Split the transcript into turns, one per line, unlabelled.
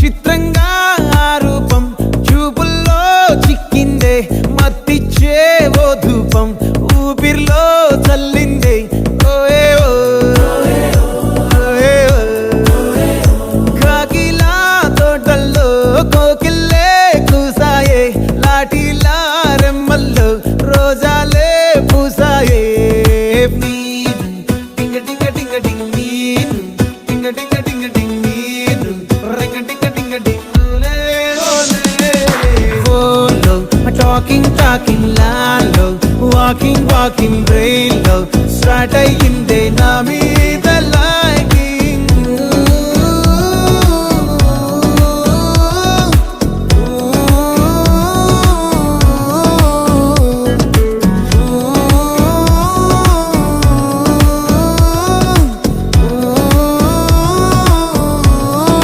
చిత్రంగా ఆ రూపం చూపుల్లో చిక్కిందే మత్తిచ్చే ఓ ధూపం ఊపిరిలో చల్లిందే ఓయే ఓ కాకిలా తోటల్లో కోకిల్లే కూసాయే లాఠీలా రెమ్మల్లో రోజాలే పూసాయే టింగ టింగ టింగ టింగ్ నీరు టింగ టింగ టింగ టింగ్ నీరు రింగ టింగ టింగ టింగులే ఓలో టాకింగ్ లాలో వాకింగ్ బ్రెయిన్ లో స్టార్ట్ అయ్యిందే నా మీద